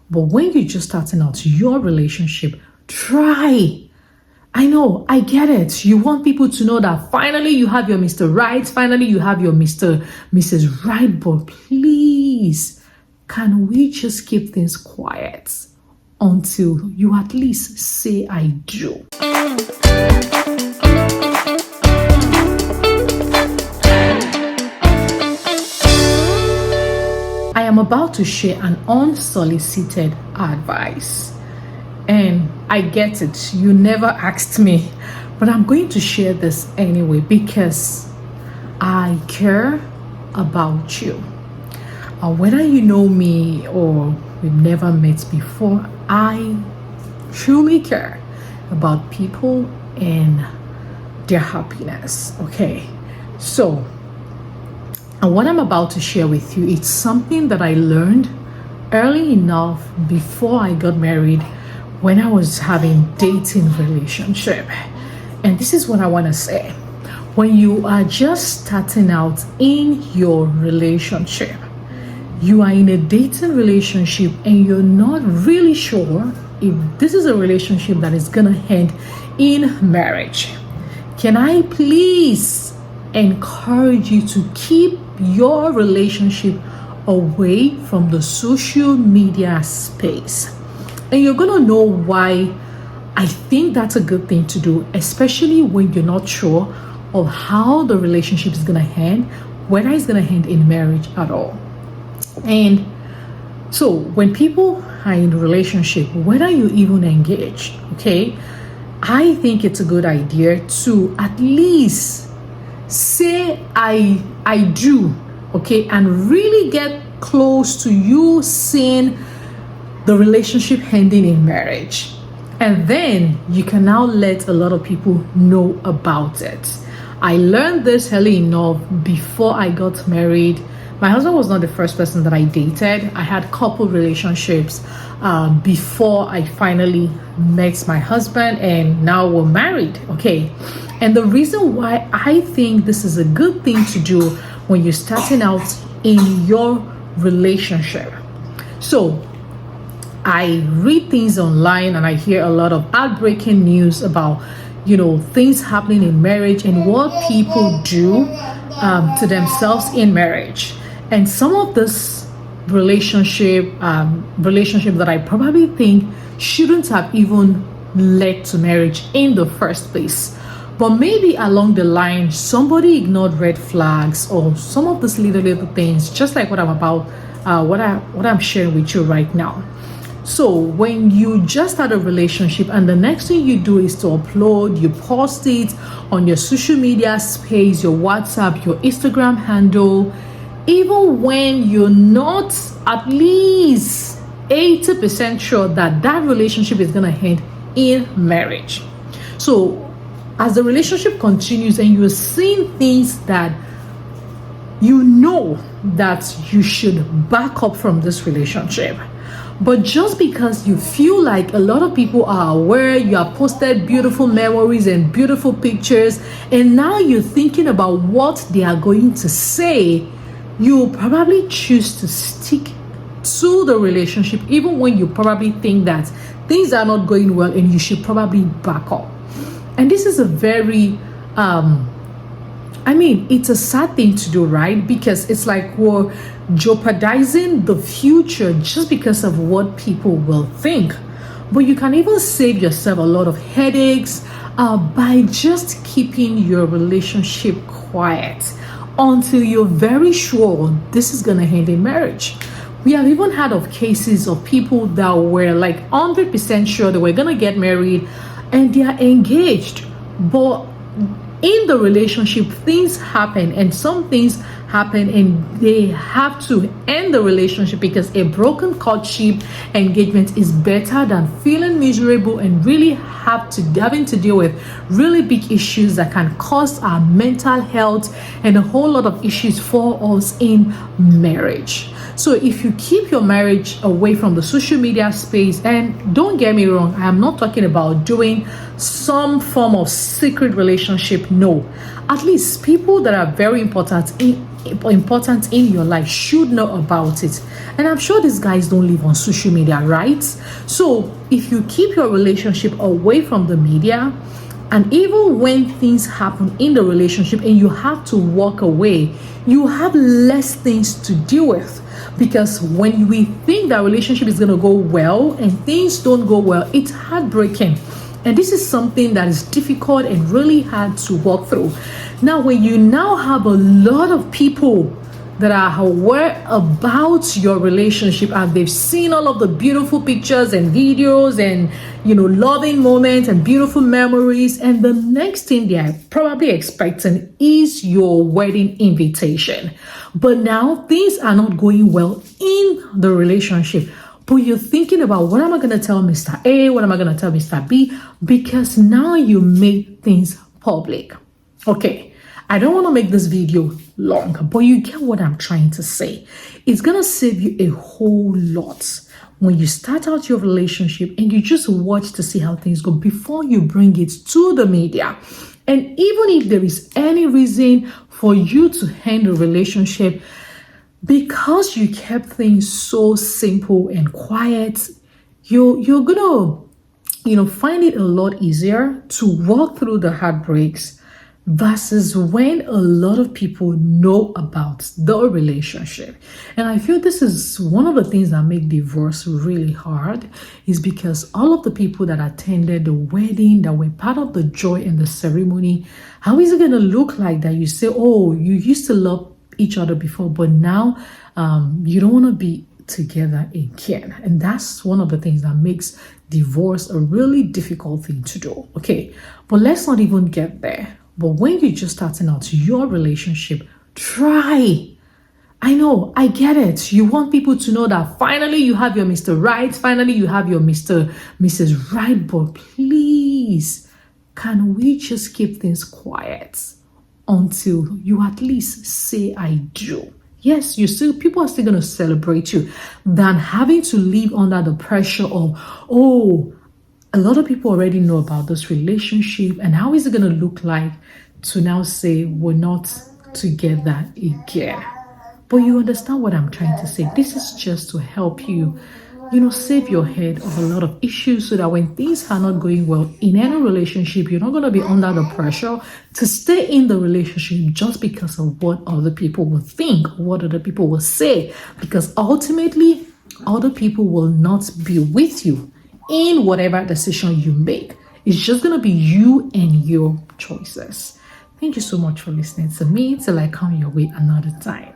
But when you're just starting out your relationship, try. I know, I get it. You want people to know that finally you have your Mr. Right, finally you have your Mrs. Right, but please, can we just keep things quiet until you at least say I do? I am about to share an unsolicited advice. And I get it, you never asked me, but I'm going to share this anyway because I care about you. Whether you know me or we've never met before, I truly care about people and their happiness. Okay, so what I'm about to share with you, it's something that I learned early enough before I got married, when I was having dating relationship. And this is what I want to say. When you are just starting out in your relationship, you are in a dating relationship and you're not really sure if this is a relationship that is gonna end in marriage, can I please encourage you to keep your relationship away from the social media space? And you're gonna know why I think that's a good thing to do, especially when you're not sure of how the relationship is gonna end, whether it's gonna end in marriage at all. And so when people are in a relationship, whether you even engage, okay, I think it's a good idea to at least say I do, okay, and really get close to you seeing the relationship ending in marriage. And then you can now let a lot of people know about it. I learned this early enough before I got married. My husband was not the first person that I dated. I had couple relationships before I finally met my husband, and now we're married, okay? And the reason why I think this is a good thing to do when you're starting out in your relationship. So I read things online and I hear a lot of heartbreaking news about, things happening in marriage and what people do to themselves in marriage. And some of this relationship that I probably think shouldn't have even led to marriage in the first place. But maybe along the line, somebody ignored red flags or some of these little things, just like what I'm sharing with you right now. So when you just had a relationship and the next thing you do is to upload, you post it on your social media space, your WhatsApp, your Instagram handle, even when you're not at least 80% sure that relationship is going to end in marriage. So as the relationship continues and you're seeing things that you know that you should back up from this relationship, but just because you feel like a lot of people are aware, you have posted beautiful memories and beautiful pictures, and now you're thinking about what they are going to say, you probably choose to stick to the relationship even when you probably think that things are not going well and you should probably back up. And this is a very it's a sad thing to do, right? Because it's like we're jeopardizing the future just because of what people will think. But you can even save yourself a lot of headaches by just keeping your relationship quiet until you're very sure this is going to end in marriage. We have even heard of cases of people that were like 100% sure they were going to get married and they are engaged. But in the relationship, things happen and some things happen and they have to end the relationship because a broken courtship engagement is better than feeling miserable and really having to deal with really big issues that can cause our mental health and a whole lot of issues for us in marriage. So if you keep your marriage away from the social media space, and don't get me wrong, I am not talking about doing some form of secret relationship. No, at least people that are very important important in your life should know about it. And I'm sure these guys don't live on social media, right? So if you keep your relationship away from the media, and even when things happen in the relationship and you have to walk away, you have less things to deal with. Because when we think that relationship is going to go well and things don't go well, it's heartbreaking. And this is something that is difficult and really hard to walk through. Now, when you now have a lot of people that are aware about your relationship and they've seen all of the beautiful pictures and videos and, loving moments and beautiful memories, and the next thing they're probably expecting is your wedding invitation. But now things are not going well in the relationship. But you're thinking about, what am I going to tell Mr. A? What am I going to tell Mr. B? Because now you make things public. Okay, I don't want to make this video long, but you get what I'm trying to say. It's going to save you a whole lot when you start out your relationship and you just watch to see how things go before you bring it to the media. And even if there is any reason for you to end a relationship, because you kept things so simple and quiet, you're gonna find it a lot easier to walk through the heartbreaks versus when a lot of people know about the relationship. And I feel this is one of the things that make divorce really hard, is because all of the people that attended the wedding, that were part of the joy and the ceremony, how is it going to look like that you say, oh, you used to love each other before, but now you don't want to be together again? And that's one of the things that makes divorce a really difficult thing to do. Okay, but let's not even get there. But when you're just starting out your relationship, try. I know, I get it. You want people to know that finally you have your Mr. Right, finally you have your Mrs. Right, but please, can we just keep things quiet until you at least say I do? Yes, people are still going to celebrate you than having to live under the pressure of, oh, a lot of people already know about this relationship, and how is it going to look like to now say we're not together again? But you understand what I'm trying to say. This is just to help you, save your head of a lot of issues, so that when things are not going well in any relationship, you're not going to be under the pressure to stay in the relationship just because of what other people will think, what other people will say, because ultimately other people will not be with you in whatever decision you make. It's just going to be you and your choices. Thank you so much for listening to me till I come your way another time.